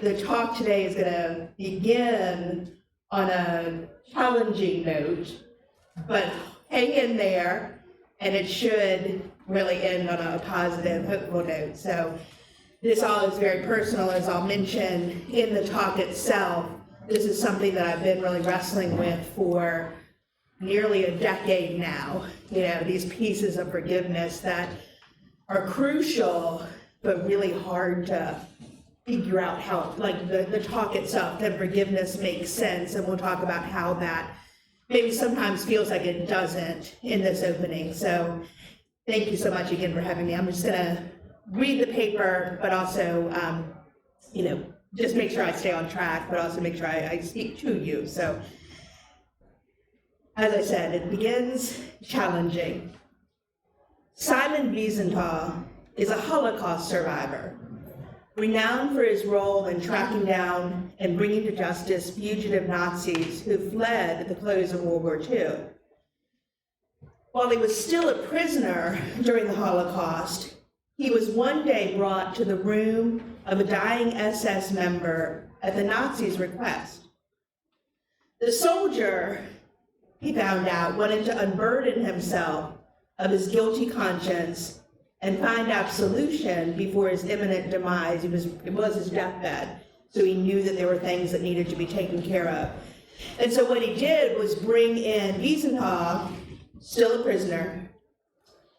The talk today is going to begin on a challenging note, but hang in there, and it should really end on a positive, hopeful note. So this all is very personal, as I'll mention in the talk itself. This is something that I've been really wrestling with for nearly a decade now. You know, these pieces of forgiveness that are crucial, but really hard to figure out how, like the talk itself, that forgiveness makes sense, and we'll talk about how that maybe sometimes feels like it doesn't in this opening. So thank you so much again for having me. I'm just gonna read the paper, but also, just make sure I stay on track, but also make sure I speak to you. So, as I said, it begins challenging. Simon Wiesenthal is a Holocaust survivor, renowned for his role in tracking down and bringing to justice fugitive Nazis who fled at the close of World War II. While he was still a prisoner during the Holocaust, he was one day brought to the room of a dying SS member at the Nazis' request. The soldier, he found out, wanted to unburden himself of his guilty conscience and find absolution before his imminent demise. It was his deathbed, so he knew that there were things that needed to be taken care of. And so what he did was bring in Wiesenthal, still a prisoner,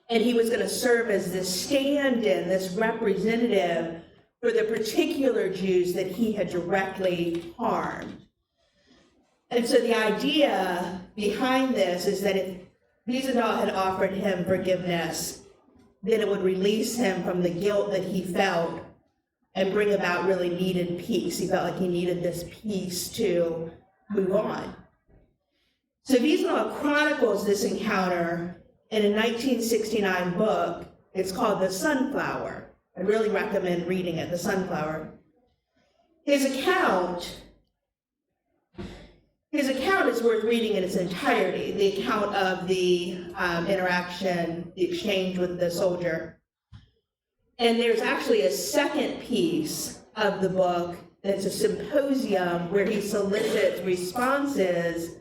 and he was going to serve as this stand-in, this representative for the particular Jews that he had directly harmed. And so the idea behind this is that if Wiesenthal had offered him forgiveness, then it would release him from the guilt that he felt and bring about really needed peace. He felt like he needed this peace to move on. So Wiesenthal chronicles this encounter in a 1969 book. It's called The Sunflower. I really recommend reading it, The Sunflower. His account is worth reading in its entirety, the account of the interaction, the exchange with the soldier. And there's actually a second piece of the book that's a symposium where he solicits responses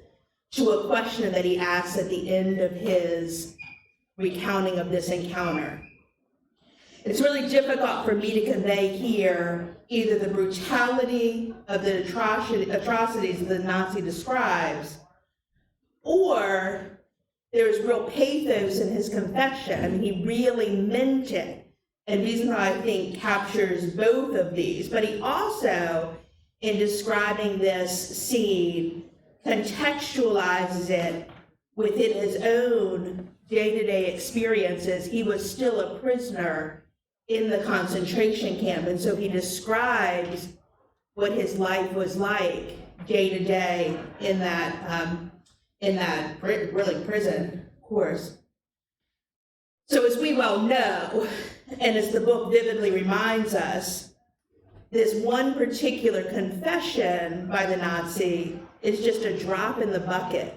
to a question that he asks at the end of his recounting of this encounter. It's really difficult for me to convey here either the brutality of the atrocities the Nazi describes, or there's real pathos in his confession. I mean, he really meant it. And Wiesenthal, I think, captures both of these. But he also, in describing this scene, contextualizes it within his own day-to-day experiences. He was still a prisoner in the concentration camp, and so he describes what his life was like day to day in that really prison course. So as we well know, and as the book vividly reminds us, this one particular confession by the Nazi is just a drop in the bucket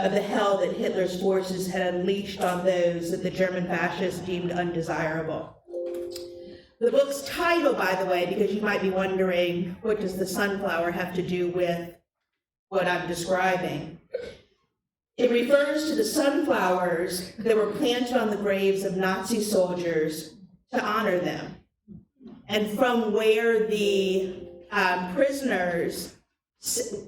of the hell that Hitler's forces had unleashed on those that the German fascists deemed undesirable. The book's title, by the way, because you might be wondering, what does the sunflower have to do with what I'm describing? It refers to the sunflowers that were planted on the graves of Nazi soldiers to honor them. And from where the prisoners,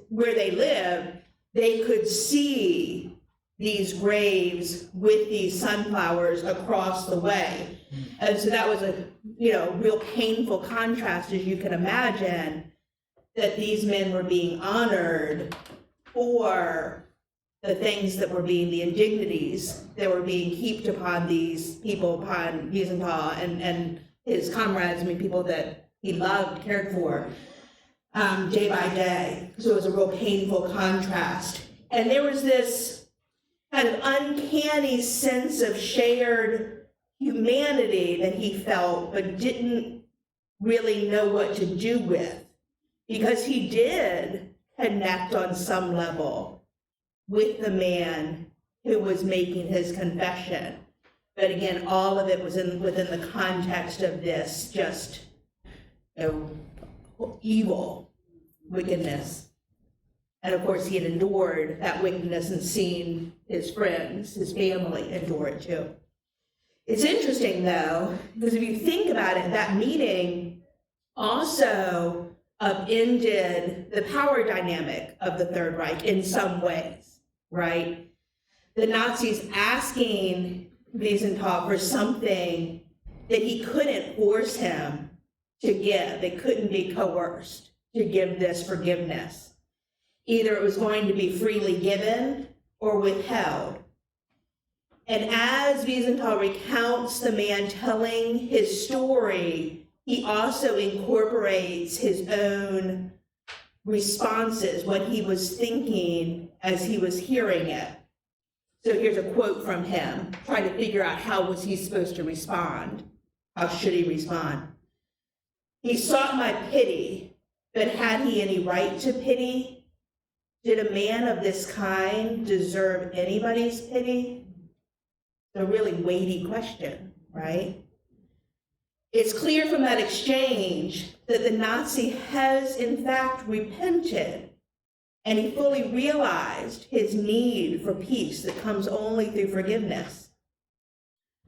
where they lived, they could see these graves with these sunflowers across the way. And so that was a real painful contrast, as you can imagine, that these men were being honored for the things that were being, the indignities that were being heaped upon these people, upon Wiesenthal and his comrades, people that he loved, cared for, day by day. So it was a real painful contrast. And there was this kind of uncanny sense of shared humanity that he felt, but didn't really know what to do with, because he did connect on some level with the man who was making his confession. But again, all of it was within the context of this just evil, wickedness. And of course, he had endured that wickedness and seen his friends, his family endure it too. It's interesting though, because if you think about it, that meeting also upended the power dynamic of the Third Reich in some ways, right? The Nazis asking Wiesenthal for something that he couldn't force him to give. It couldn't be coerced to give this forgiveness. Either it was going to be freely given or withheld. And as Wiesenthal recounts the man telling his story, he also incorporates his own responses, what he was thinking as he was hearing it. So here's a quote from him, trying to figure out how was he supposed to respond. How should he respond? He sought my pity, but had he any right to pity? Did a man of this kind deserve anybody's pity? It's a really weighty question, right? It's clear from that exchange that the Nazi has in fact repented, and he fully realized his need for peace that comes only through forgiveness.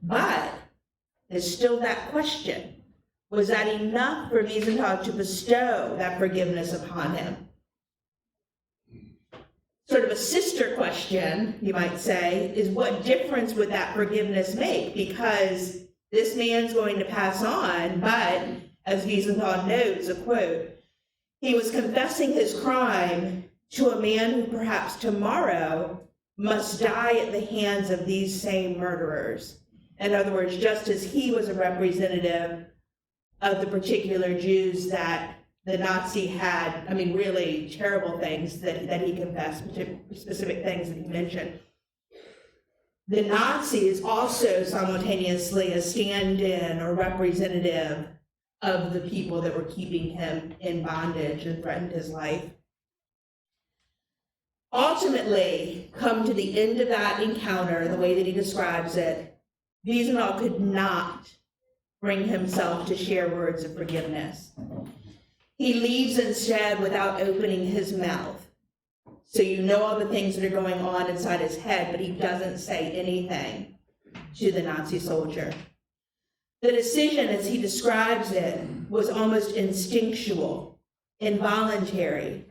But there's still that question. Was that enough for Wiesenthal to bestow that forgiveness upon him? Sort of a sister question, you might say, is what difference would that forgiveness make? Because this man's going to pass on, but as Wiesenthal notes, a quote, he was confessing his crime to a man who perhaps tomorrow must die at the hands of these same murderers. In other words, just as he was a representative of the particular Jews that the Nazi had, really terrible things that he confessed, specific things that he mentioned. The Nazi is also simultaneously a stand-in or representative of the people that were keeping him in bondage and threatened his life. Ultimately, come to the end of that encounter, the way that he describes it, Wiesenthal could not bring himself to share words of forgiveness. He leaves instead without opening his mouth. So you know all the things that are going on inside his head, but he doesn't say anything to the Nazi soldier. The decision, as he describes it, was almost instinctual, involuntary,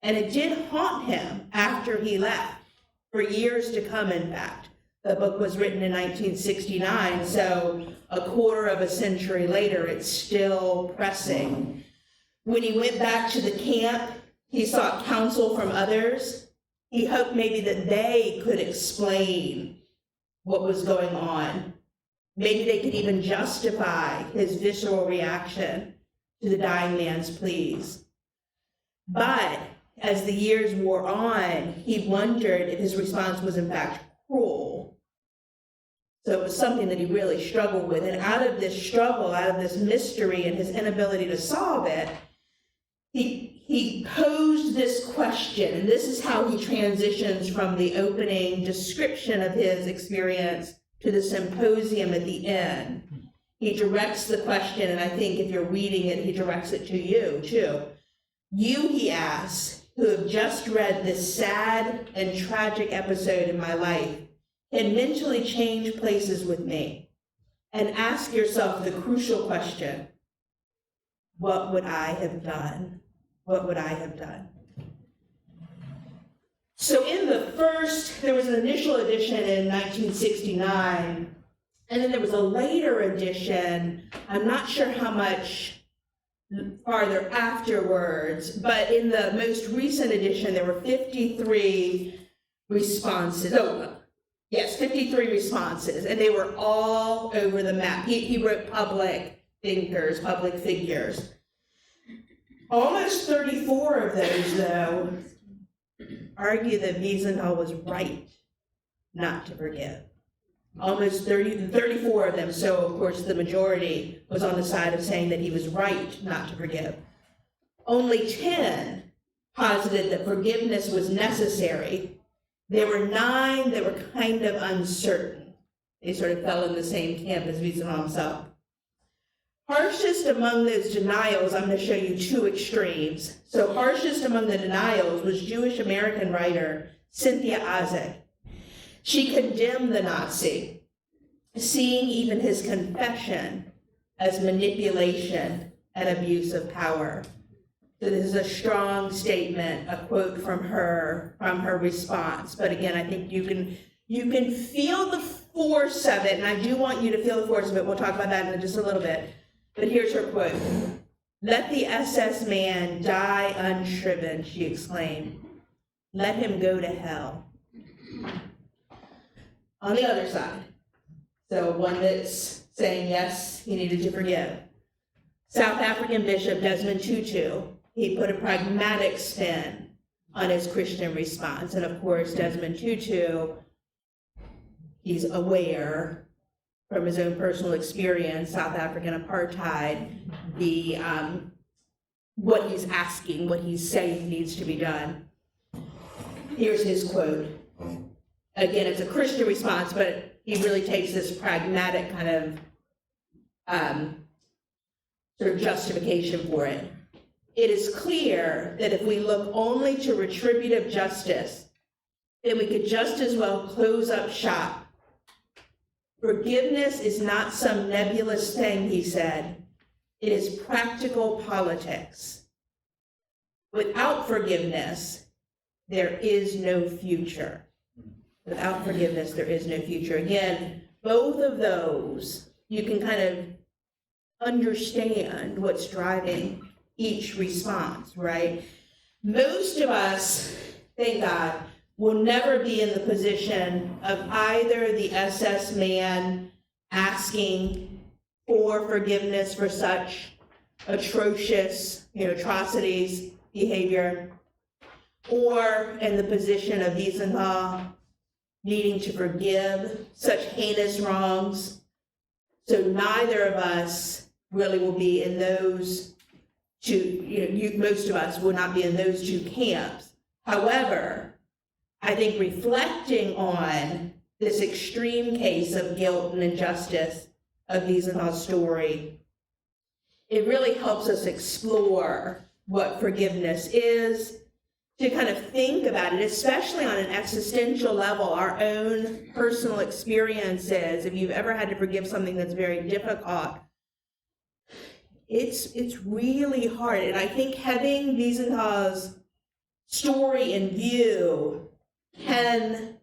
and it did haunt him after he left, for years to come, in fact. The book was written in 1969, so a quarter of a century later, it's still pressing. When he went back to the camp, he sought counsel from others. He hoped maybe that they could explain what was going on. Maybe they could even justify his visceral reaction to the dying man's pleas. But as the years wore on, he wondered if his response was in fact cruel. So it was something that he really struggled with. And out of this struggle, out of this mystery and his inability to solve it, he posed this question, and this is how he transitions from the opening description of his experience to the symposium at the end. He directs the question, and I think if you're reading it, he directs it to you, too. You, he asks, who have just read this sad and tragic episode in my life, can mentally change places with me and ask yourself the crucial question, what would I have done? What would I have done? So in the first, there was an initial edition in 1969, and then there was a later edition, I'm not sure how much farther afterwards, but in the most recent edition, there were 53 responses. 53 responses, and they were all over the map. He wrote public thinkers, public figures. Almost 34 of those, though, argue that Wiesenthal was right not to forgive. Almost 34 of them, so of course the majority was on the side of saying that he was right not to forgive. Only 10 posited that forgiveness was necessary. There were 9 that were kind of uncertain. They sort of fell in the same camp as Wiesenthal himself. Harshest among those denials, I'm going to show you two extremes. So harshest among the denials was Jewish American writer Cynthia Isaac. She condemned the Nazi, seeing even his confession as manipulation and abuse of power. So this is a strong statement, a quote from her response. But again, I think you can feel the force of it, and I do want you to feel the force of it. We'll talk about that in just a little bit. But here's her quote. "Let the SS man die unshriven," she exclaimed. "Let him go to hell." On the other side, so one that's saying, yes, he needed to forgive. South African Bishop Desmond Tutu, he put a pragmatic spin on his Christian response. And of course, Desmond Tutu, he's aware from his own personal experience, South African apartheid, what he's asking, what he's saying needs to be done. Here's his quote. Again, it's a Christian response, but he really takes this pragmatic kind of sort of justification for it. "It is clear that if we look only to retributive justice, then we could just as well close up shop. Forgiveness is not some nebulous thing," he said. "It is practical politics. Without forgiveness, there is no future." Without forgiveness, there is no future. Again, both of those, you can kind of understand what's driving each response, right? Most of us, thank God, will never be in the position of either the SS man asking for forgiveness for such atrocious, atrocities, behavior, or in the position of Wiesenthal needing to forgive such heinous wrongs. So neither of us really will be in those two, most of us will not be in those two camps. However, I think reflecting on this extreme case of guilt and injustice of Wiesenthal's story, it really helps us explore what forgiveness is, to kind of think about it, especially on an existential level, our own personal experiences. If you've ever had to forgive something that's very difficult, it's really hard. And I think having Wiesenthal's story in view can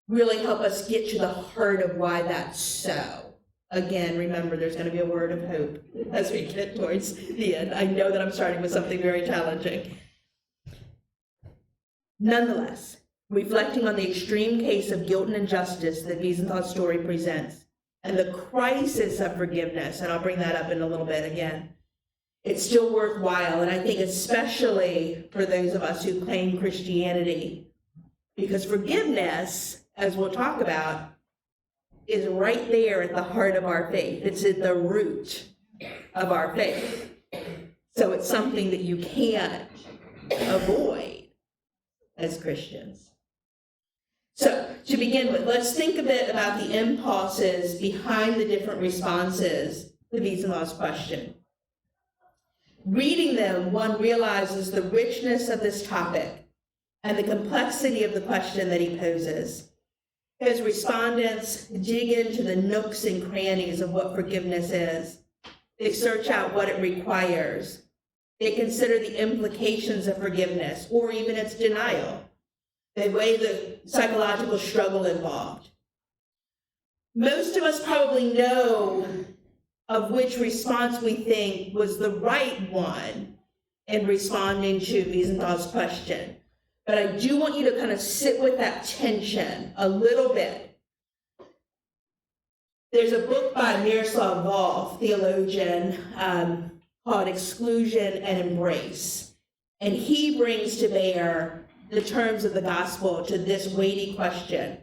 really help us get to the heart of why that's so. Again, remember, there's going to be a word of hope as we get towards the end. I know that I'm starting with something very challenging. Nonetheless, reflecting on the extreme case of guilt and injustice that Wiesenthal's story presents, and the crisis of forgiveness, and I'll bring that up in a little bit again, it's still worthwhile, and I think especially for those of us who claim Christianity, because forgiveness, as we'll talk about, is right there at the heart of our faith. It's at the root of our faith. So it's something that you can't avoid as Christians. So to begin with, let's think a bit about the impulses behind the different responses to Wiesenthal's question. Reading them, one realizes the richness of this topic and the complexity of the question that he poses. His respondents dig into the nooks and crannies of what forgiveness is. They search out what it requires. They consider the implications of forgiveness, or even its denial. They weigh the psychological struggle involved. Most of us probably know of which response we think was the right one in responding to Wiesenthal's question. But I do want you to kind of sit with that tension a little bit. There's a book by Miroslav Volf, theologian, called Exclusion and Embrace. And he brings to bear the terms of the gospel to this weighty question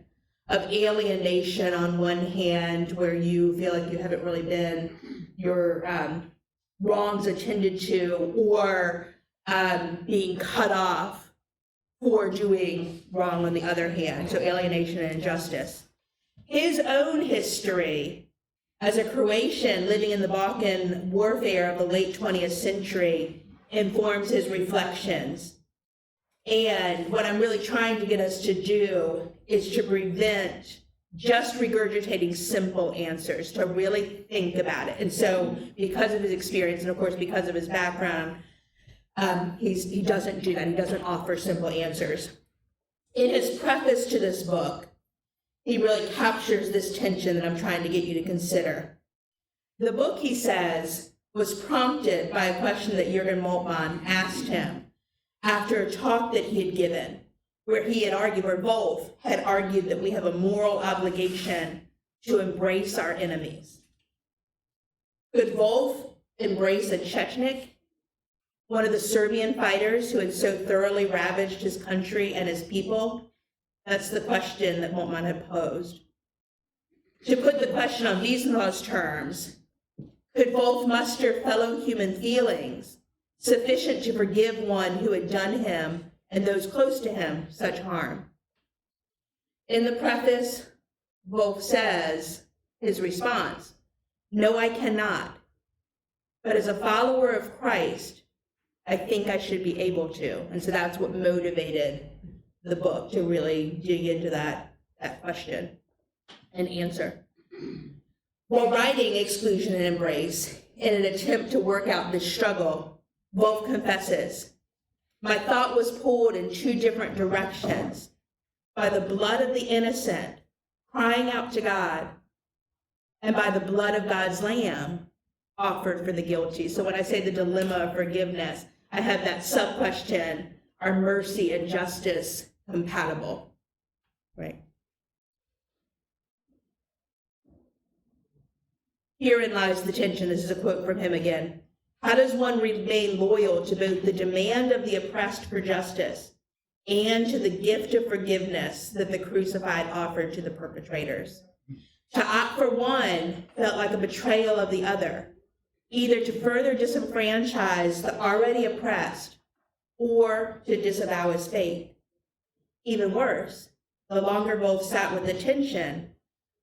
of alienation on one hand, where you feel like you haven't really been your wrongs attended to, or being cut off for doing wrong on the other hand, so alienation and injustice. His own history As a Croatian living in the Balkan warfare of the late 20th century informs his reflections. And what I'm really trying to get us to do is to prevent just regurgitating simple answers, to really think about it. And so because of his experience, and of course because of his background, he doesn't do that. He doesn't offer simple answers. In his preface to this book, he really captures this tension that I'm trying to get you to consider. The book, he says, was prompted by a question that Jürgen Moltmann asked him after a talk that he had given, where he had argued, where Wolf had argued that we have a moral obligation to embrace our enemies. Could Wolf embrace a Chechnik, one of the Serbian fighters who had so thoroughly ravaged his country and his people? That's the question that Moltmann had posed. To put the question on Wiesenthal's terms, could Wolf muster fellow human feelings sufficient to forgive one who had done him and those close to him such harm? In the preface, Wolf says his response, "No, I cannot. But as a follower of Christ, I think I should be able to." And so that's what motivated the book, to really dig into that question and answer. While writing Exclusion and Embrace, in an attempt to work out this struggle, Wolf confesses, "My thought was pulled in two different directions, by the blood of the innocent, crying out to God, and by the blood of God's Lamb, offered for the guilty." So when I say the dilemma of forgiveness, I have that sub-question, are mercy and justice compatible? Right. Herein lies the tension. This is a quote from him again. How does one remain loyal to both the demand of the oppressed for justice and to the gift of forgiveness that the crucified offered to the perpetrators? To opt for one felt like a betrayal of the other, either to further disenfranchise the already oppressed or to disavow his faith. Even worse, the longer Wolf sat with the tension,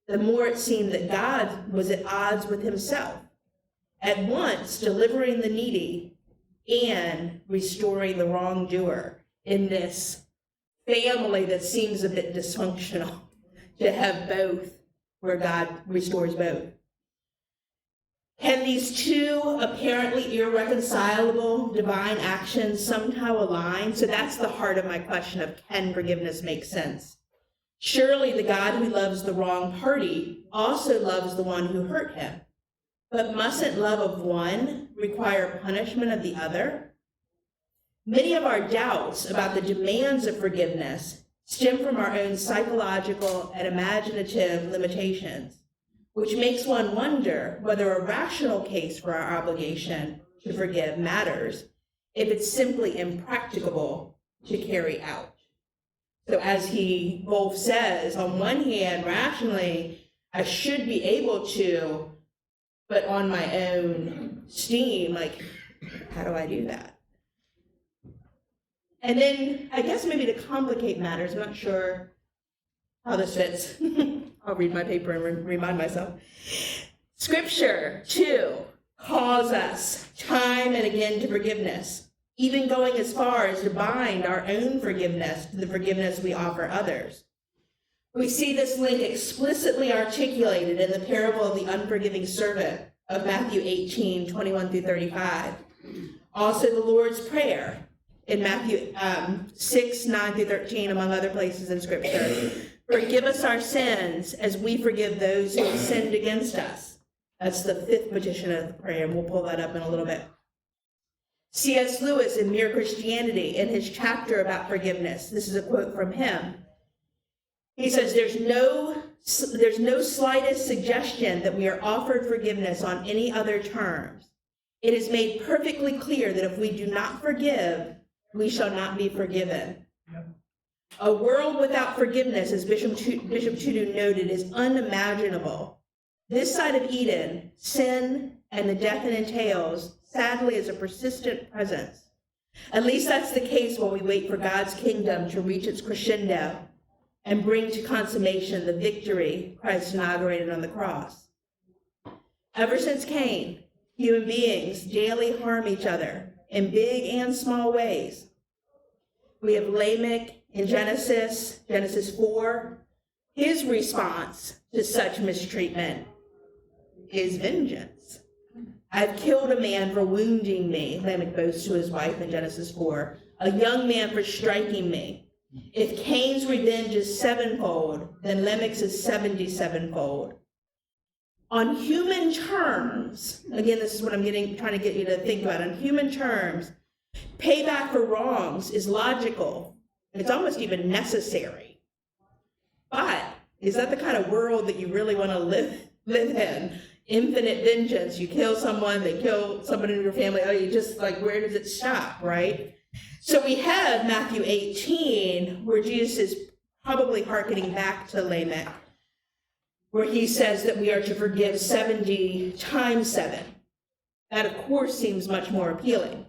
the more it seemed that God was at odds with himself, at once delivering the needy and restoring the wrongdoer in this family that seems a bit dysfunctional, to have both, where God restores both. Can these two apparently irreconcilable divine actions somehow align? So that's the heart of my question of, can forgiveness make sense? Surely the God who loves the wrong party also loves the one who hurt him. But mustn't love of one require punishment of the other? Many of our doubts about the demands of forgiveness stem from our own psychological and imaginative limitations, which makes one wonder whether a rational case for our obligation to forgive matters if it's simply impracticable to carry out. So as Wolf says, on one hand, rationally, I should be able to, but on my own steam, like, how do I do that? And then I guess maybe to complicate matters, I'm not sure how this fits. I'll read my paper and remind myself. Scripture, too, calls us time and again to forgiveness, even going as far as to bind our own forgiveness to the forgiveness we offer others. We see this link explicitly articulated in the parable of the unforgiving servant of Matthew 18, 21 through 35. Also the Lord's Prayer in Matthew 6, 9 through 13, among other places in Scripture. Forgive us our sins as we forgive those who have sinned against us. That's the fifth petition of the prayer, and we'll pull that up in a little bit. C.S. Lewis in Mere Christianity, in his chapter about forgiveness, this is a quote from him. He says, there's no slightest suggestion that we are offered forgiveness on any other terms. It is made perfectly clear that if we do not forgive, we shall not be forgiven. Yep. A world without forgiveness, as Bishop Tudu noted, is unimaginable. This side of Eden, sin and the death it entails, sadly, is a persistent presence. At least that's the case while we wait for God's kingdom to reach its crescendo and bring to consummation the victory Christ inaugurated on the cross. Ever since Cain, human beings daily harm each other in big and small ways. We have Lamech in Genesis 4. His response to such mistreatment is vengeance. I've killed a man for wounding me, Lamech boasts to his wife in Genesis 4, a young man for striking me. If Cain's revenge is sevenfold, then Lamech's is 77-fold. On human terms, again, this is what I'm trying to get you to think about. On human terms, payback for wrongs is logical. It's almost even necessary. But is that the kind of world that you really want to live in? Infinite vengeance. You kill someone, they kill someone in your family. Oh, you just like, where does it stop, right? So we have Matthew 18, where Jesus is probably hearkening back to Lamech, where he says that we are to forgive 70 times 7. That, of course, seems much more appealing.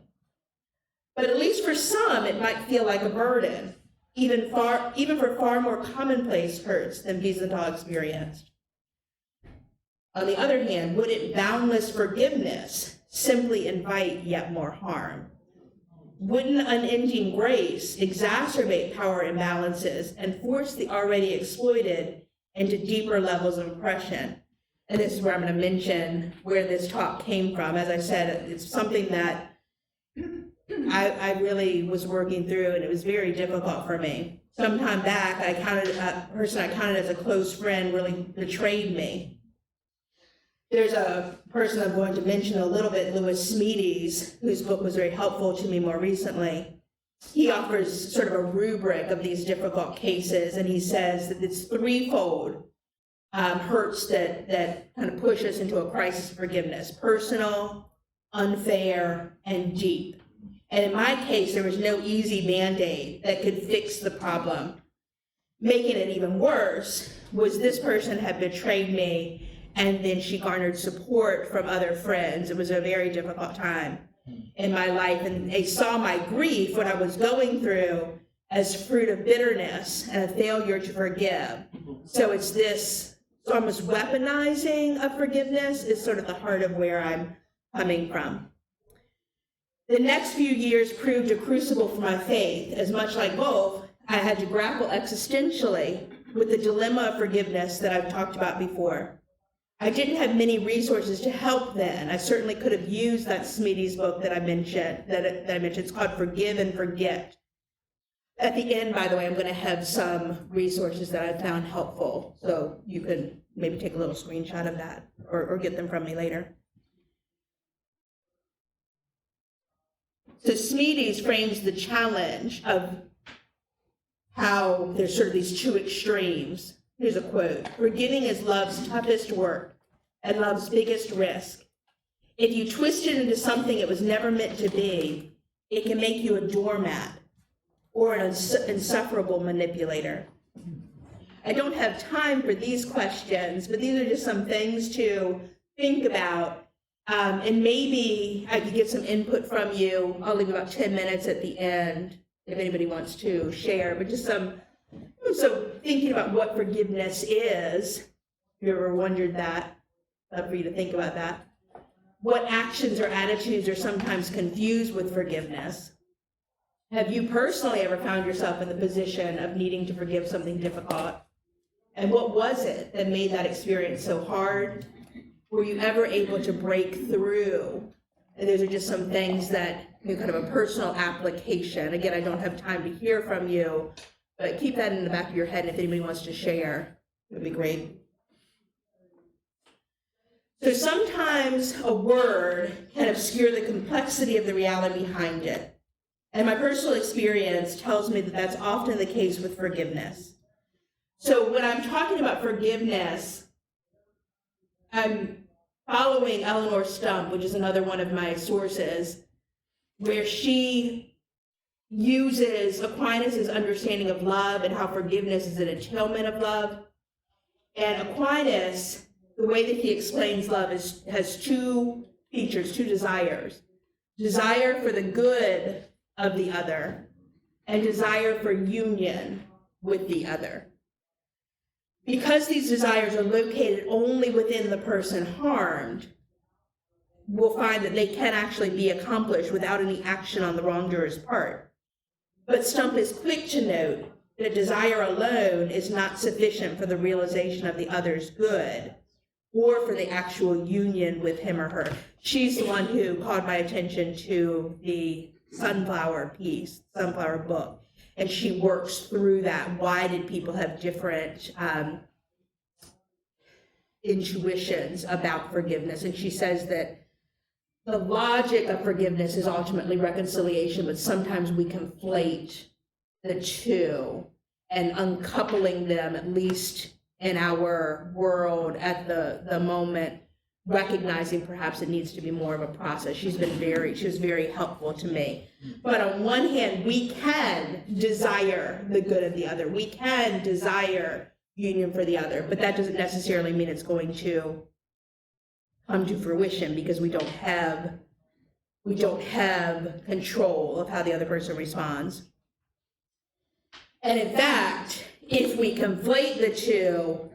But at least for some, it might feel like a burden, even for far more commonplace hurts than Wiesenthal experienced. On the other hand, wouldn't boundless forgiveness simply invite yet more harm? Wouldn't unending grace exacerbate power imbalances and force the already exploited into deeper levels of oppression? And this is where I'm going to mention where this talk came from. As I said, it's something that I really was working through, and it was very difficult for me. Some time back, a person I counted as a close friend really betrayed me. There's a person I'm going to mention a little bit, Lewis Smedes, whose book was very helpful to me more recently. He offers sort of a rubric of these difficult cases, and he says that it's threefold hurts that kind of push us into a crisis of forgiveness: personal, unfair, and deep. And in my case, there was no easy band-aid that could fix the problem. Making it even worse was this person had betrayed me, and then she garnered support from other friends. It was a very difficult time in my life, and they saw my grief, what I was going through, as fruit of bitterness and a failure to forgive. So it's this almost weaponizing of forgiveness is sort of the heart of where I'm coming from. The next few years proved a crucible for my faith, as much like both, I had to grapple existentially with the dilemma of forgiveness that I've talked about before. I didn't have many resources to help then. I certainly could have used that Smedes book that I mentioned. It's called Forgive and Forget. At the end, by the way, I'm going to have some resources that I found helpful, so you can maybe take a little screenshot of that or get them from me later. So Smedes frames the challenge of how there's sort of these two extremes. Here's a quote: "Forgiving is love's toughest work and love's biggest risk. If you twist it into something it was never meant to be, it can make you a doormat or an insufferable manipulator." I don't have time for these questions, but these are just some things to think about. And maybe I could get some input from you. I'll leave about 10 minutes at the end if anybody wants to share, but just so thinking about what forgiveness is, if you ever wondered that, I'd love for you to think about that. What actions or attitudes are sometimes confused with forgiveness? Have you personally ever found yourself in the position of needing to forgive something difficult? And what was it that made that experience so hard? Were you ever able to break through? And those are just some things that, kind of a personal application. Again, I don't have time to hear from you, but keep that in the back of your head. If anybody wants to share, it would be great. So sometimes a word can obscure the complexity of the reality behind it. And my personal experience tells me that that's often the case with forgiveness. So when I'm talking about forgiveness, I'm following Eleanor Stump, which is another one of my sources, where she uses Aquinas' understanding of love and how forgiveness is an entailment of love. And Aquinas, the way that he explains love has two features, two desires. Desire for the good of the other and desire for union with the other. Because these desires are located only within the person harmed, we'll find that they can actually be accomplished without any action on the wrongdoer's part. But Stump is quick to note that desire alone is not sufficient for the realization of the other's good or for the actual union with him or her. She's the one who called my attention to the sunflower piece, sunflower book, and she works through that. Why did people have different intuitions about forgiveness? And she says that the logic of forgiveness is ultimately reconciliation, but sometimes we conflate the two, and uncoupling them, at least in our world at the moment, recognizing perhaps it needs to be more of a process. She was very helpful to me. But on one hand, we can desire the good of the other. We can desire union for the other, but that doesn't necessarily mean it's going to come to fruition, because we don't have control of how the other person responds. And in fact, if we conflate the two,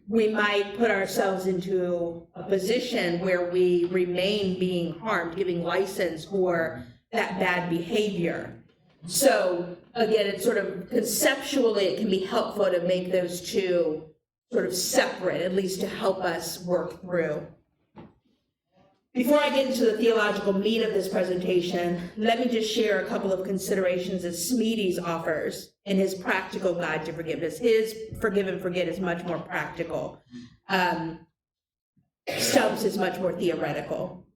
we might put ourselves into a position where we remain being harmed, giving license for that bad behavior. So again, it's sort of conceptually, it can be helpful to make those two sort of separate, at least to help us work through. Before I get into the theological meat of this presentation, let me just share a couple of considerations that Smedes offers in his practical guide to forgiveness. His forgive and forget is much more practical. Stubbs is much more theoretical.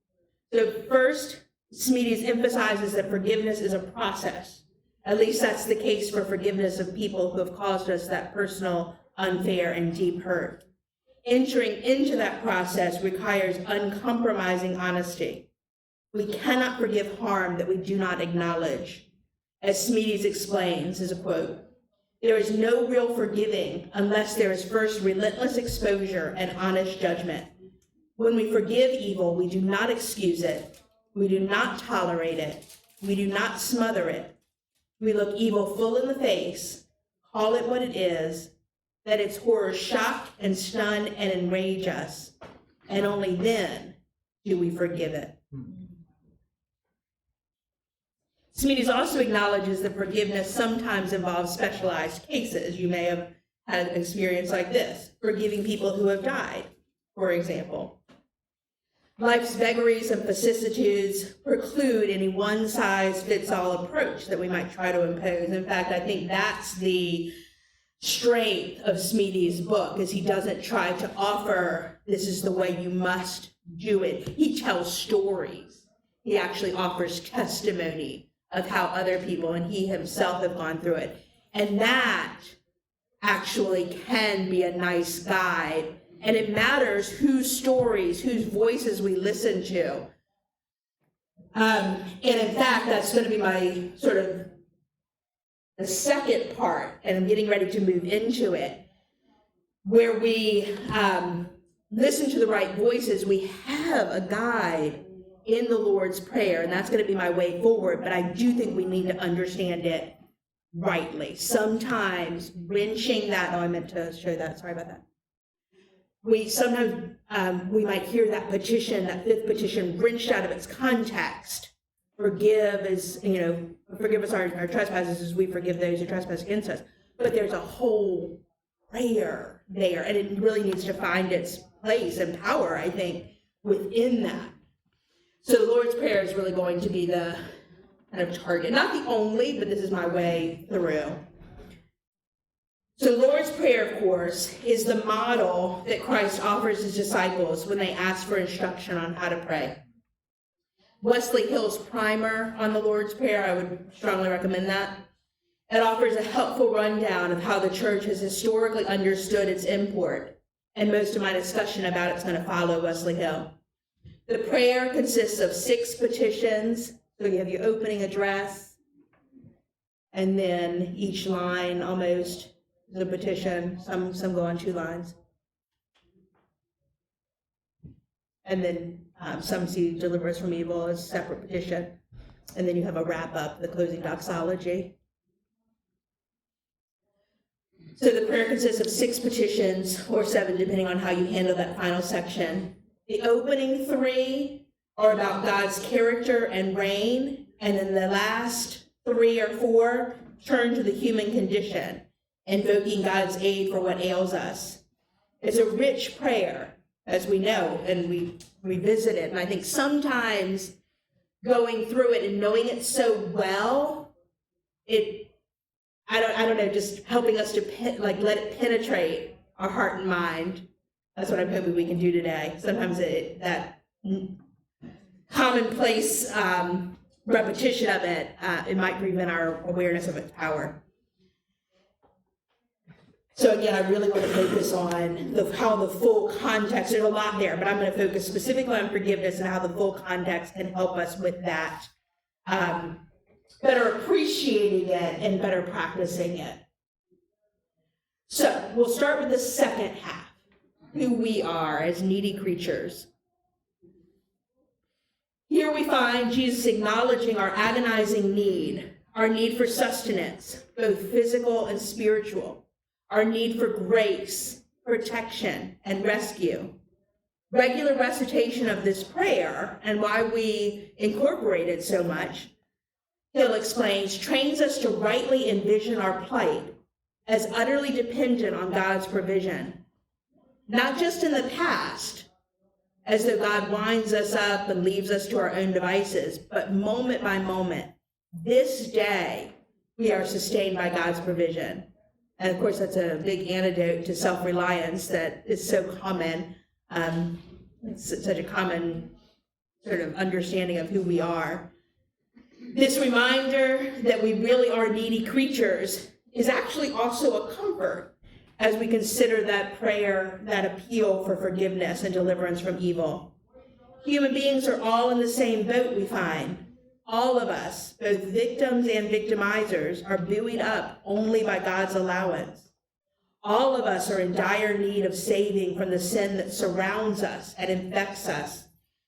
So first, Smedes emphasizes that forgiveness is a process. At least that's the case for forgiveness of people who have caused us that personal, unfair, and deep hurt. Entering into that process requires uncompromising honesty. We cannot forgive harm that we do not acknowledge. As Smedes explains, as a quote, "There is no real forgiving unless there is first relentless exposure and honest judgment. When we forgive evil, we do not excuse it. We do not tolerate it. We do not smother it. We look evil full in the face, call it what it is, that its horrors shock and stun and enrage us, and only then do we forgive it." Smedes also acknowledges that forgiveness sometimes involves specialized cases. You may have had an experience like this, forgiving people who have died, for example. Life's vagaries and vicissitudes preclude any one-size-fits-all approach that we might try to impose. In fact, I think that's the strength of Smedes' book, is he doesn't try to offer, this is the way you must do it. He tells stories. He actually offers testimony of how other people and he himself have gone through it. And that actually can be a nice guide. And it matters whose stories, whose voices we listen to. And in fact, that's going to be my sort of the second part, and I'm getting ready to move into it, where we listen to the right voices. We have a guide in the Lord's Prayer, and that's going to be my way forward, but I do think we need to understand it rightly. Sometimes wrenching that, I meant to show that, sorry about that. Sometimes we might hear that petition, that fifth petition, wrenched out of its context. Forgive us our trespasses as we forgive those who trespass against us. But there's a whole prayer there, and it really needs to find its place and power, I think, within that. So the Lord's Prayer is really going to be the kind of target. Not the only, but this is my way through. So Lord's Prayer, of course, is the model that Christ offers his disciples when they ask for instruction on how to pray. Wesley Hill's primer on the Lord's Prayer, I would strongly recommend that. It offers a helpful rundown of how the church has historically understood its import, and most of my discussion about it's going to follow Wesley Hill. The prayer consists of 6 petitions. So you have your opening address, and then each line almost is a petition. Some go on 2 lines. And then some see deliver us from evil as a separate petition. And then you have a wrap up, the closing doxology. So the prayer consists of 6 petitions, or 7, depending on how you handle that final section. The opening 3 are about God's character and reign, and then the last 3 or 4 turn to the human condition, invoking God's aid for what ails us. It's a rich prayer, as we know, and we revisit it. And I think sometimes going through it and knowing it so well, I don't know, just helping us to let it penetrate our heart and mind. That's what I'm hoping we can do today. Sometimes that commonplace repetition of it might prevent our awareness of its power. So again, I really want to focus on how the full context, there's a lot there, but I'm going to focus specifically on forgiveness and how the full context can help us with that, better appreciating it and better practicing it. So we'll start with the second half, who we are as needy creatures. Here we find Jesus acknowledging our agonizing need, our need for sustenance, both physical and spiritual, our need for grace, protection, and rescue. Regular recitation of this prayer, and why we incorporate it so much, Hill explains, trains us to rightly envision our plight as utterly dependent on God's provision. Not just in the past, as though God winds us up and leaves us to our own devices, but moment by moment, this day, we are sustained by God's provision. And of course, that's a big antidote to self-reliance that is so common. It's such a common sort of understanding of who we are. This reminder that we really are needy creatures is actually also a comfort as we consider that prayer, that appeal for forgiveness and deliverance from evil. Human beings are all in the same boat, we find. All of us, both victims and victimizers, are buoyed up only by God's allowance. All of us are in dire need of saving from the sin that surrounds us and infects us,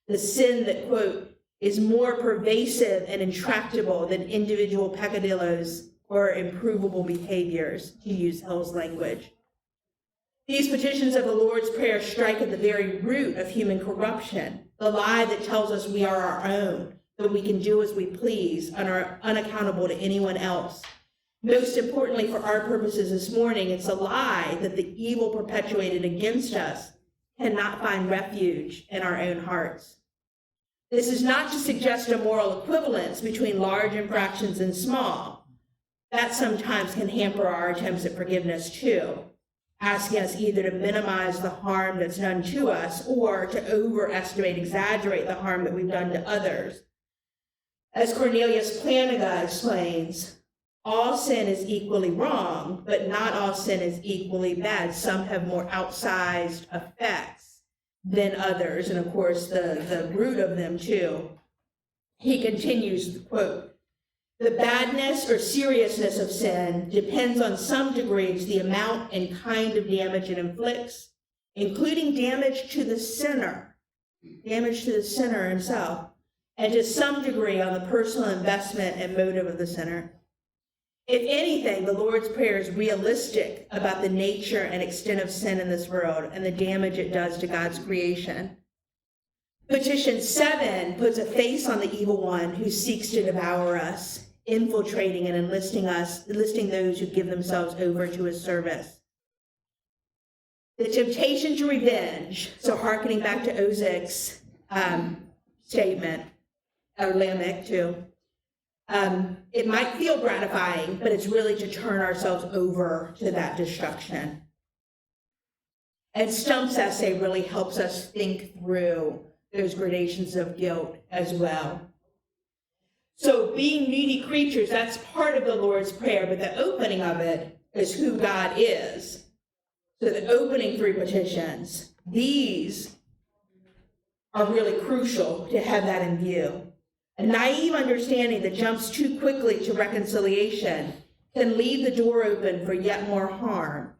the sin that, quote, is more pervasive and intractable than individual peccadillos or improvable behaviors, to use Hill's language. These petitions of the Lord's Prayer strike at the very root of human corruption, the lie that tells us we are our own, that we can do as we please and are unaccountable to anyone else. Most importantly for our purposes this morning, it's a lie that the evil perpetuated against us cannot find refuge in our own hearts. This is not to suggest a moral equivalence between large infractions and small. That sometimes can hamper our attempts at forgiveness too, asking us either to minimize the harm that's done to us or to overestimate, exaggerate the harm that we've done to others. As Cornelius Plantinga explains, all sin is equally wrong, but not all sin is equally bad. Some have more outsized effects than others, and of course the root of them too. He continues, quote, "The badness or seriousness of sin depends on some degree to the amount and kind of damage it inflicts, including damage to the sinner himself, and to some degree on the personal investment and motive of the sinner. If anything, the Lord's Prayer is realistic about the nature and extent of sin in this world and the damage it does to God's creation. Petition 7 puts a face on the evil one who seeks to devour us, infiltrating and enlisting those who give themselves over to his service. The temptation to revenge, so hearkening back to Ozek's statement, or Lamech too, it might feel gratifying, but it's really to turn ourselves over to that destruction. And Stump's essay really helps us think through those gradations of guilt as well. So being needy creatures, that's part of the Lord's Prayer, but the opening of it is who God is. So the opening 3 petitions, these are really crucial to have that in view. A naive understanding that jumps too quickly to reconciliation can leave the door open for yet more harm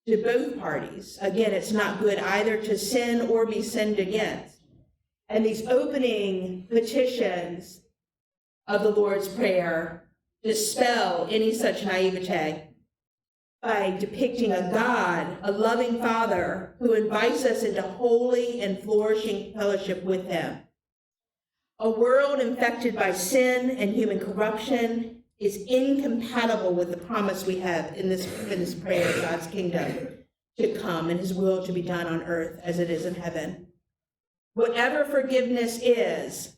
to both parties. Again, it's not good either to sin or be sinned against. And these opening petitions of the Lord's Prayer dispel any such naivete. by depicting a God, a loving Father, who invites us into holy and flourishing fellowship with him. A world infected by sin and human corruption is incompatible with the promise we have in this prayer of God's kingdom to come and his will to be done on earth as it is in heaven. Whatever forgiveness is,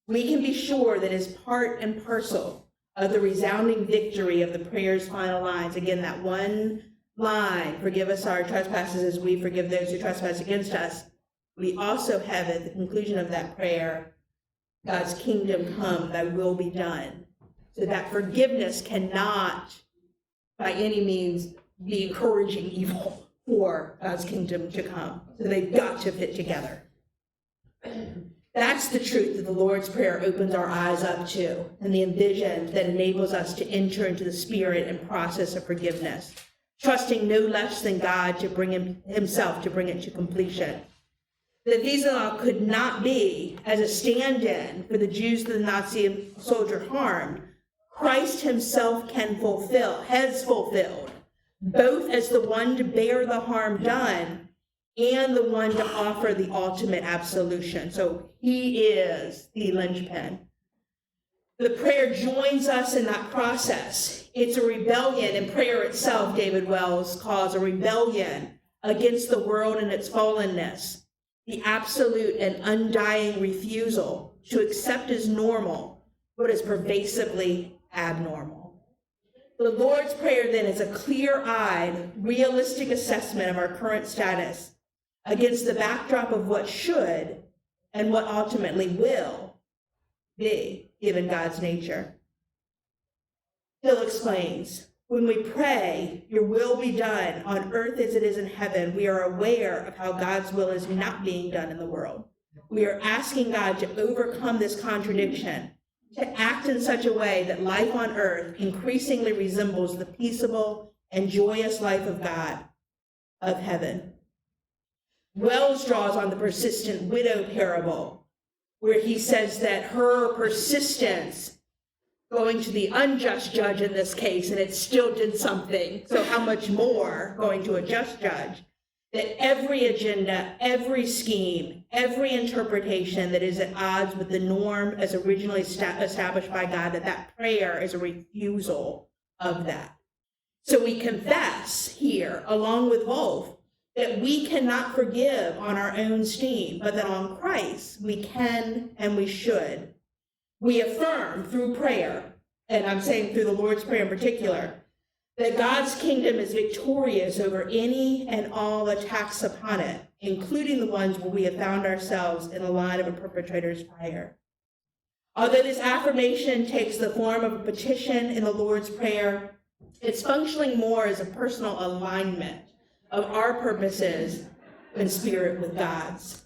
we can be sure that is part and parcel of the resounding victory of the prayer's final lines. Again, that one line, forgive us our trespasses as we forgive those who trespass against us. We also have at the conclusion of that prayer, God's kingdom come, thy will be done. So that forgiveness cannot by any means be encouraging evil for God's kingdom to come. So they've got to fit together. That's the truth that the Lord's Prayer opens our eyes up to, and the envision that enables us to enter into the spirit and process of forgiveness, trusting no less than God to bring himself to bring it to completion. That these laws could not be as a stand-in for the Jews that the Nazi soldier harmed. Christ himself has fulfilled, both as the one to bear the harm done and the one to offer the ultimate absolution. So he is the linchpin. The prayer joins us in that process. It's a rebellion, and prayer itself, David Wells calls a rebellion against the world and its fallenness, the absolute and undying refusal to accept as normal what is pervasively abnormal. The Lord's Prayer then is a clear-eyed, realistic assessment of our current status against the backdrop of what should and what ultimately will be, given God's nature. Hill explains, when we pray, your will be done on earth as it is in heaven, we are aware of how God's will is not being done in the world. We are asking God to overcome this contradiction, to act in such a way that life on earth increasingly resembles the peaceable and joyous life of God, of heaven. Wells draws on the persistent widow parable, where he says that her persistence going to the unjust judge in this case, and it still did something, so how much more going to a just judge, that every agenda, every scheme, every interpretation that is at odds with the norm as originally established by God, that prayer is a refusal of that. So we confess here, along with Wolf, that we cannot forgive on our own steam, but that on Christ we can and we should. We affirm through prayer, and I'm saying through the Lord's Prayer in particular, that God's kingdom is victorious over any and all attacks upon it, including the ones where we have found ourselves in the line of a perpetrator's fire. Although this affirmation takes the form of a petition in the Lord's Prayer, it's functioning more as a personal alignment of our purposes in spirit with God's.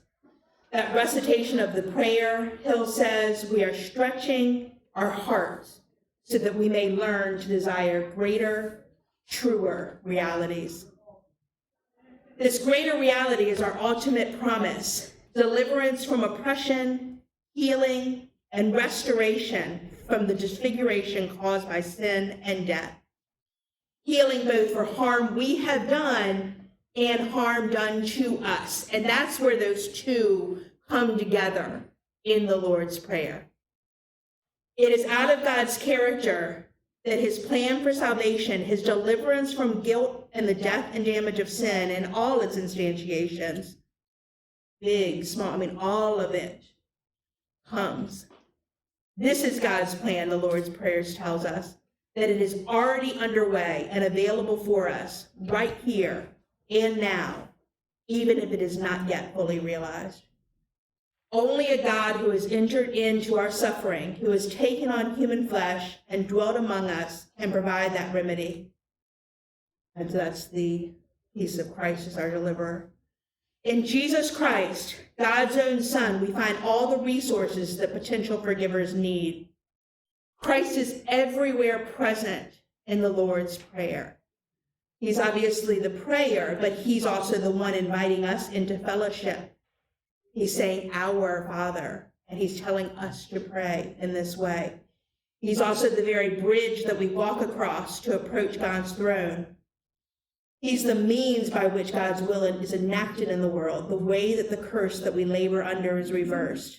That recitation of the prayer, Hill says, we are stretching our hearts so that we may learn to desire greater, truer realities. This greater reality is our ultimate promise, deliverance from oppression, healing, and restoration from the disfiguration caused by sin and death. Healing both for harm we have done and harm done to us. And that's where those two come together in the Lord's Prayer. It is out of God's character that his plan for salvation, his deliverance from guilt and the death and damage of sin and all its instantiations, big, small, all of it comes. This is God's plan, the Lord's Prayers tells us, that it is already underway and available for us right here and now, even if it is not yet fully realized. Only a God who has entered into our suffering, who has taken on human flesh and dwelt among us, can provide that remedy. And so that's the peace of Christ as our deliverer. In Jesus Christ, God's own Son, we find all the resources that potential forgivers need. Christ is everywhere present in the Lord's Prayer. He's obviously the prayer, but he's also the one inviting us into fellowship. He's saying, our Father, and he's telling us to pray in this way. He's also the very bridge that we walk across to approach God's throne. He's the means by which God's will is enacted in the world, the way that the curse that we labor under is reversed.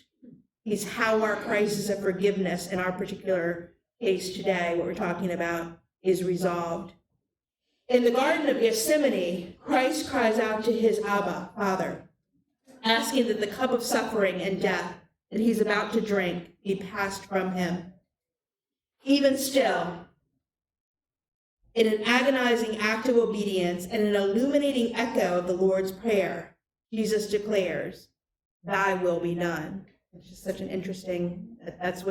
He's how our crisis of forgiveness in our particular case today, what we're talking about, is resolved. In the Garden of Gethsemane, Christ cries out to his Abba, Father, asking that the cup of suffering and death that he's about to drink be passed from him. Even still, in an agonizing act of obedience and an illuminating echo of the Lord's Prayer, Jesus declares, "Thy will be done." It's just such an interesting, that's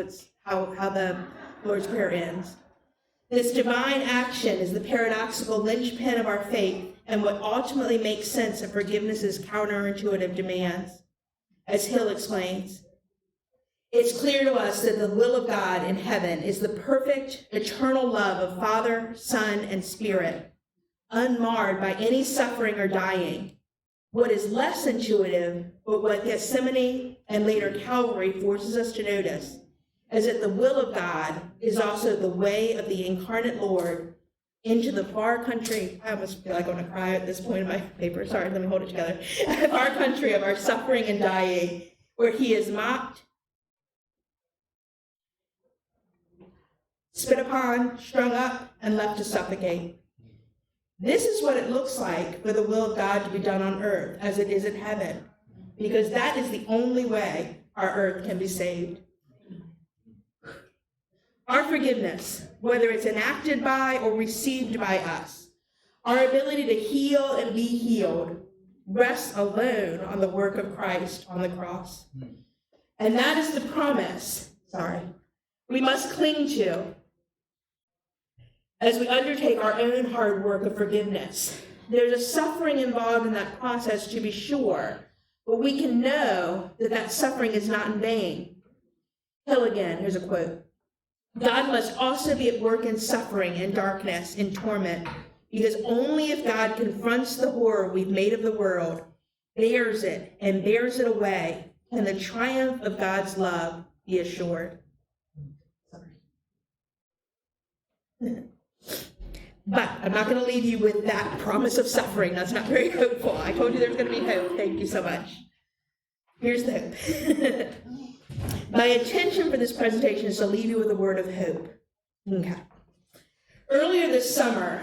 how the Lord's Prayer ends. This divine action is the paradoxical linchpin of our faith and what ultimately makes sense of forgiveness's counterintuitive demands. As Hill explains, it's clear to us that the will of God in heaven is the perfect, eternal love of Father, Son, and Spirit, unmarred by any suffering or dying. What is less intuitive, but what Gethsemane and later Calvary forces us to notice, is that the will of God is also the way of the incarnate Lord into the far country. I almost feel like I want to cry at this point in my paper. Sorry, let me hold it together. Far country of our suffering and dying, where he is mocked, spit upon, strung up, and left to suffocate. This is what it looks like for the will of God to be done on earth as it is in heaven, because that is the only way our earth can be saved. Our forgiveness, whether it's enacted by or received by us, our ability to heal and be healed, rests alone on the work of Christ on the cross. And that is the promise, we must cling to as we undertake our own hard work of forgiveness. There's a suffering involved in that process, to be sure, but we can know that that suffering is not in vain. Hill again, here's a quote. God must also be at work in suffering and darkness, in torment, because only if God confronts the horror we've made of the world, bears it and bears it away, can the triumph of God's love be assured. But I'm not going to leave you with that promise of suffering. That's not very hopeful. I told you there's going to be hope. Thank you so much. Here's the hope. My intention for this presentation is to leave you with a word of hope. Okay. Earlier this summer,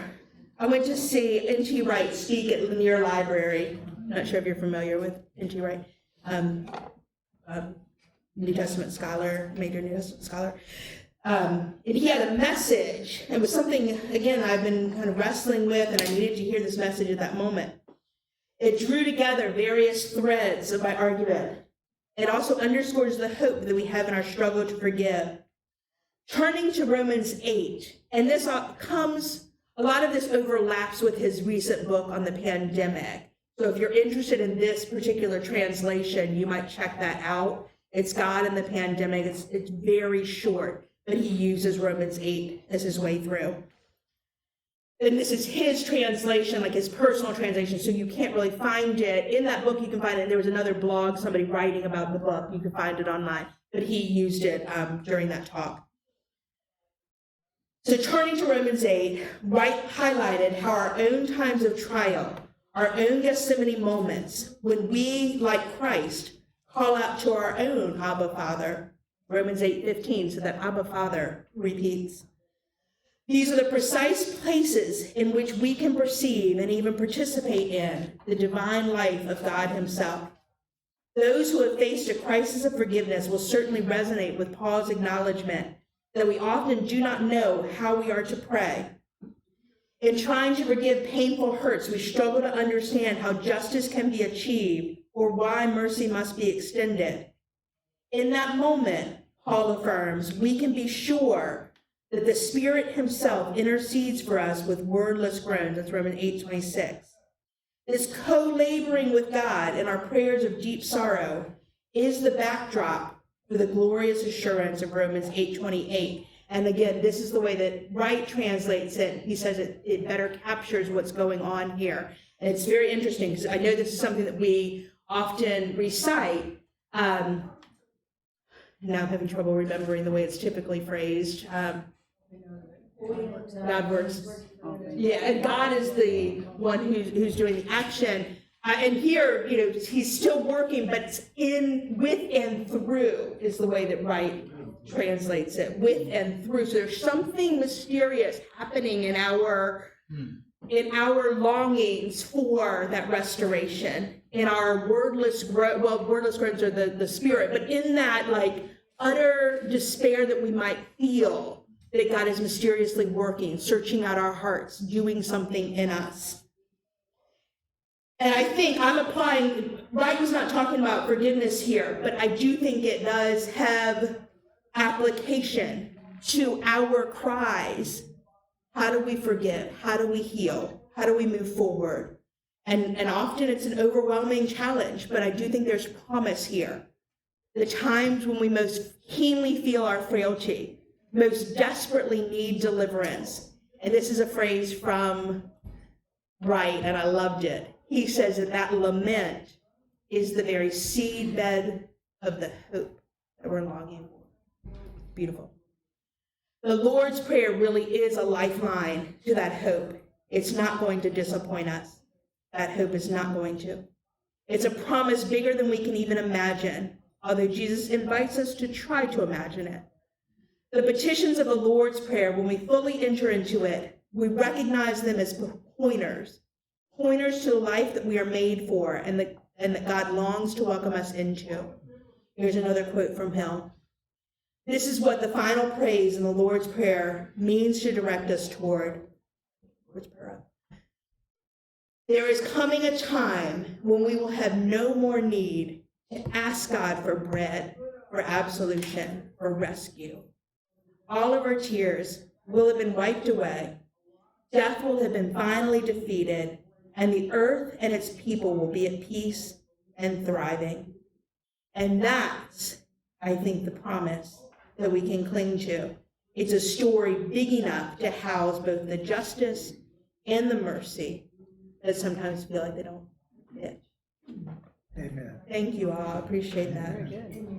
I went to see N.T. Wright speak at Lanier Library. I'm not sure if you're familiar with N.T. Wright. New Testament scholar, major New Testament scholar. And he had a message. It was something, again, I've been kind of wrestling with, and I needed to hear this message at that moment. It drew together various threads of my argument. It also underscores the hope that we have in our struggle to forgive. Turning to Romans 8, and this comes, a lot of this overlaps with his recent book on the pandemic. So if you're interested in this particular translation, you might check that out. It's God and the Pandemic. It's very short, but he uses Romans 8 as his way through. And this is his translation, like his personal translation, so you can't really find it. In that book, you can find it. There was another blog, somebody writing about the book. You can find it online, but he used it during that talk. So turning to Romans 8, Wright highlighted how our own times of trial, our own Gethsemane moments, when we, like Christ, call out to our own Abba Father, Romans 8:15, so that Abba Father repeats. These are the precise places in which we can perceive and even participate in the divine life of God himself. Those who have faced a crisis of forgiveness will certainly resonate with Paul's acknowledgement that we often do not know how we are to pray. In trying to forgive painful hurts, we struggle to understand how justice can be achieved or why mercy must be extended. In that moment, Paul affirms, we can be sure that the Spirit himself intercedes for us with wordless groans. That's Romans 8:26. This co-laboring with God in our prayers of deep sorrow is the backdrop for the glorious assurance of Romans 8:28. And again, this is the way that Wright translates it. He says it better captures what's going on here. And it's very interesting because I know this is something that we often recite. Now I'm having trouble remembering the way it's typically phrased. God works. Yeah, and God is the one who's doing the action. And here, he's still working, but it's with and through is the way that Wright translates it, with and through. So there's something mysterious happening in our longings for that restoration, in our wordless groans are the spirit, but in that like utter despair that we might feel, that God is mysteriously working, searching out our hearts, doing something in us. And I think I'm applying, Wright was not talking about forgiveness here, but I do think it does have application to our cries. How do we forgive? How do we heal? How do we move forward? And often it's an overwhelming challenge, but I do think there's promise here. The times when we most keenly feel our frailty, most desperately need deliverance. And this is a phrase from Wright, and I loved it. He says that lament is the very seedbed of the hope that we're longing for. Beautiful. The Lord's Prayer really is a lifeline to that hope. It's not going to disappoint us. That hope is not going to. It's a promise bigger than we can even imagine, although Jesus invites us to try to imagine it. The petitions of the Lord's Prayer, when we fully enter into it, we recognize them as pointers to the life that we are made for and that God longs to welcome us into. Here's another quote from him. This is what the final praise in the Lord's Prayer means to direct us toward. There is coming a time when we will have no more need to ask God for bread, for absolution, for rescue. All of our tears will have been wiped away. Death will have been finally defeated, and the earth and its people will be at peace and thriving. And that's, I think, the promise that we can cling to. It's a story big enough to house both the justice and the mercy that sometimes feel like they don't fit. Amen. Thank you all. I appreciate that. Very good.